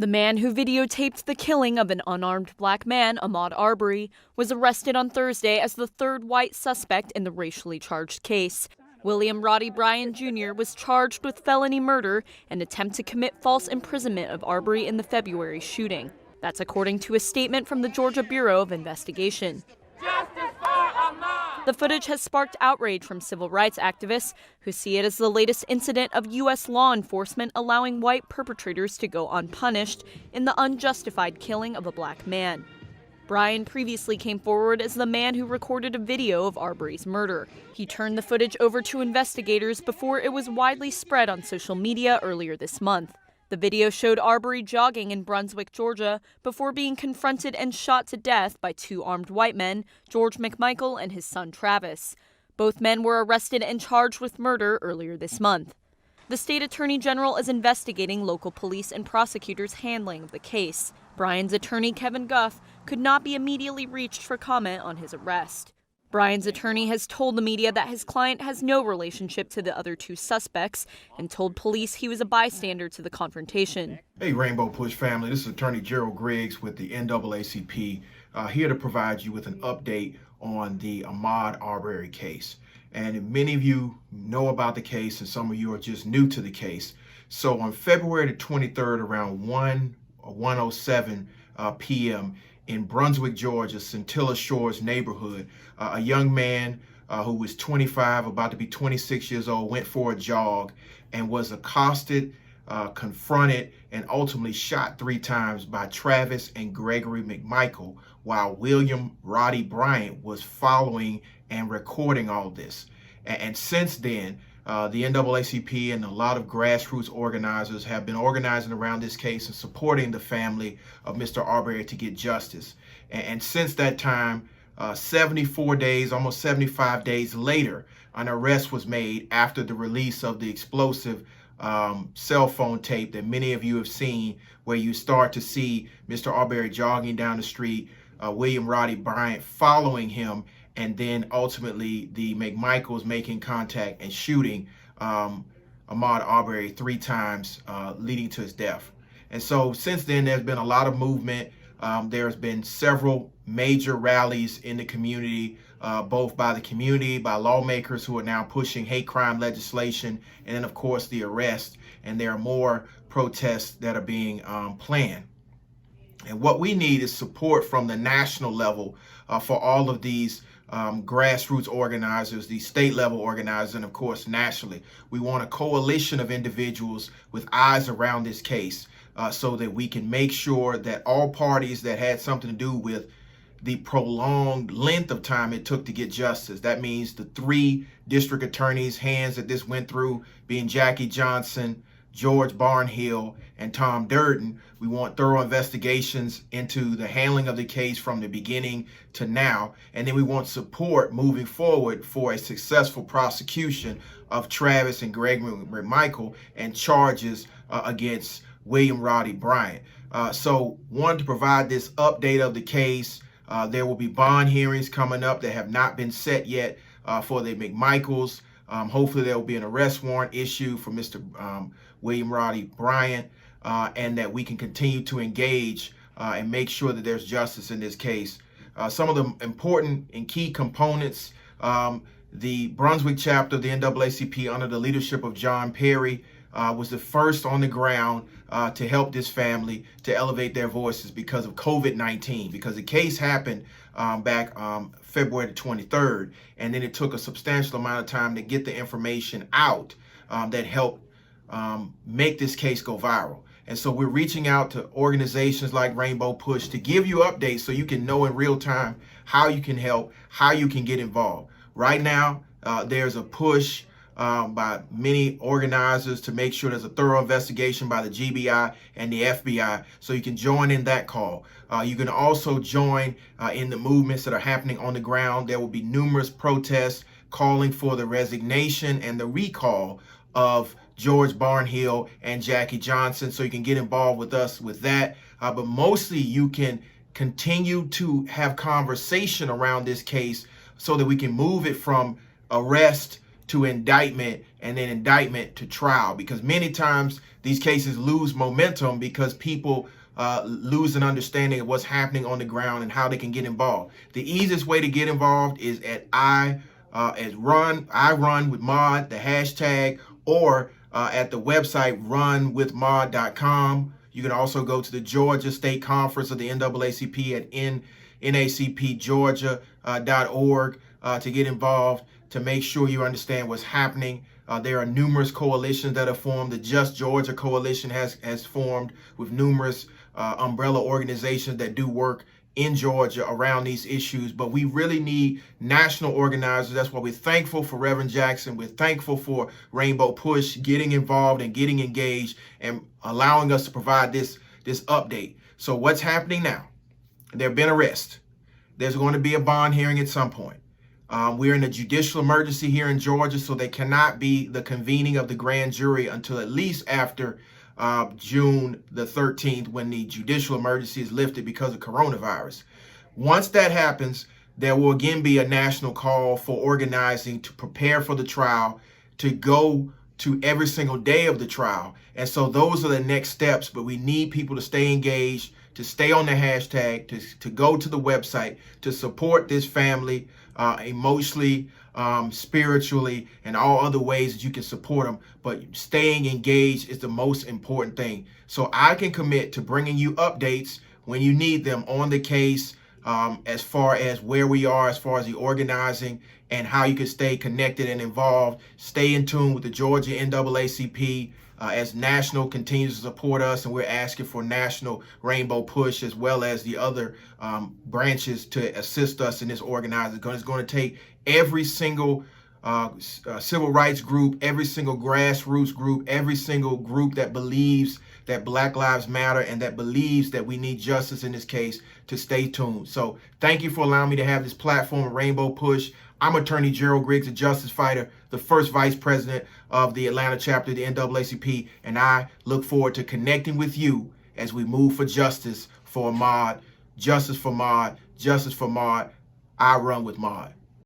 The man who videotaped the killing of an unarmed black man, Ahmaud Arbery, was arrested on Thursday as the third white suspect in the racially charged case. William Roddy Bryan Jr. was charged with felony murder and attempt to commit false imprisonment of Arbery in the February shooting. That's according to a statement from the Georgia Bureau of Investigation. The footage has sparked outrage from civil rights activists who see it as the latest incident of U.S. law enforcement allowing white perpetrators to go unpunished in the unjustified killing of a black man. Bryan previously came forward as the man who recorded a video of Arbery's murder. He turned the footage over to investigators before it was widely spread on social media earlier this month. The video showed Arbery jogging in Brunswick, Georgia, before being confronted and shot to death by two armed white men, George McMichael and his son Travis. Both men were arrested and charged with murder earlier this month. The state attorney general is investigating local police and prosecutors' handling of the case. Bryan's attorney, Kevin Guff, could not be immediately reached for comment on his arrest. Bryan's attorney has told the media that his client has no relationship to the other two suspects and told police he was a bystander to the confrontation. Hey, Rainbow Push family, this is Attorney Gerald Griggs with the NAACP, here to provide you with an update on the Ahmaud Arbery case. And many of you know about the case and some of you are just new to the case. So on February the 23rd around 1:07 p.m., in Brunswick, Georgia, Scintilla Shores neighborhood, a young man who was 25, about to be 26 years old, went for a jog and was accosted, confronted, and ultimately shot 3 times by Travis and Gregory McMichael, while William Roddy Bryant was following and recording all this. And since then, the NAACP and a lot of grassroots organizers have been organizing around this case and supporting the family of Mr. Arbery to get justice. And since that time, 74 days, almost 75 days later, an arrest was made after the release of the explosive cell phone tape that many of you have seen, where you start to see Mr. Arbery jogging down the street, William Roddy Bryant following him, and then ultimately the McMichaels making contact and shooting Ahmaud Arbery 3 times, leading to his death. And so since then, there's been a lot of movement. There's been several major rallies in the community, both by the community, by lawmakers who are now pushing hate crime legislation, and then of course the arrest. And there are more protests that are being planned. And what we need is support from the national level for all of these grassroots organizers, these state level organizers, and of course nationally. We want a coalition of individuals with eyes around this case so that we can make sure that all parties that had something to do with the prolonged length of time it took to get justice, that means the 3 district attorneys' hands that this went through, being Jackie Johnson, George Barnhill, and Tom Durden. We want thorough investigations into the handling of the case from the beginning to now. And then we want support moving forward for a successful prosecution of Travis and Gregory McMichael and charges against William Roddy Bryant. So wanted to provide this update of the case. There will be bond hearings coming up that have not been set yet for the McMichaels. Hopefully there will be an arrest warrant issued for Mr. William Roddy Bryant, and that we can continue to engage and make sure that there's justice in this case. Some of the important and key components, the Brunswick chapter of the NAACP under the leadership of John Perry was the first on the ground to help this family to elevate their voices because of COVID-19, because the case happened back February the 23rd, and then it took a substantial amount of time to get the information out that helped make this case go viral. And so we're reaching out to organizations like Rainbow Push to give you updates so you can know in real time how you can help, how you can get involved. Right now, there's a push by many organizers to make sure there's a thorough investigation by the GBI and the FBI, so you can join in that call. You can also join in the movements that are happening on the ground. There will be numerous protests calling for the resignation and the recall of George Barnhill and Jackie Johnson, so you can get involved with us with that. But mostly you can continue to have conversation around this case so that we can move it from arrest to indictment and then indictment to trial, because many times these cases lose momentum because people lose an understanding of what's happening on the ground and how they can get involved. The easiest way to get involved is at I run with Mod, the hashtag, or at the website runwithmod.com. You can also go to the Georgia State Conference of the NAACP at nacpgeorgia.org to get involved, to make sure you understand what's happening. There are numerous coalitions that are formed. The Just Georgia Coalition has formed with numerous umbrella organizations that do work in Georgia around these issues, but we really need national organizers. That's why we're thankful for Reverend Jackson. We're thankful for Rainbow Push getting involved and getting engaged and allowing us to provide this update. So what's happening now? There have been arrests. There's going to be a bond hearing at some point. We're in a judicial emergency here in Georgia, so there cannot be the convening of the grand jury until at least after June the 13th, when the judicial emergency is lifted because of coronavirus. Once that happens, there will again be a national call for organizing to prepare for the trial, to go to every single day of the trial. And so those are the next steps, but we need people to stay engaged, to stay on the hashtag, to go to the website, to support this family emotionally, spiritually, and all other ways that you can support them. But staying engaged is the most important thing. So I can commit to bringing you updates when you need them on the case, as far as where we are, as far as the organizing and how you can stay connected and involved. Stay in tune with the Georgia NAACP as national continues to support us, and we're asking for national Rainbow Push as well as the other branches to assist us in this organizing. It's going to take every single civil rights group, every single grassroots group, every single group that believes that Black Lives Matter and that believes that we need justice in this case to stay tuned. So thank you for allowing me to have this platform, Rainbow Push. I'm Attorney Gerald Griggs, a justice fighter, the first vice president of the Atlanta chapter of the NAACP, and I look forward to connecting with you as we move for justice for Ahmaud, justice for Ahmaud, justice for Ahmaud. I run with Ahmaud.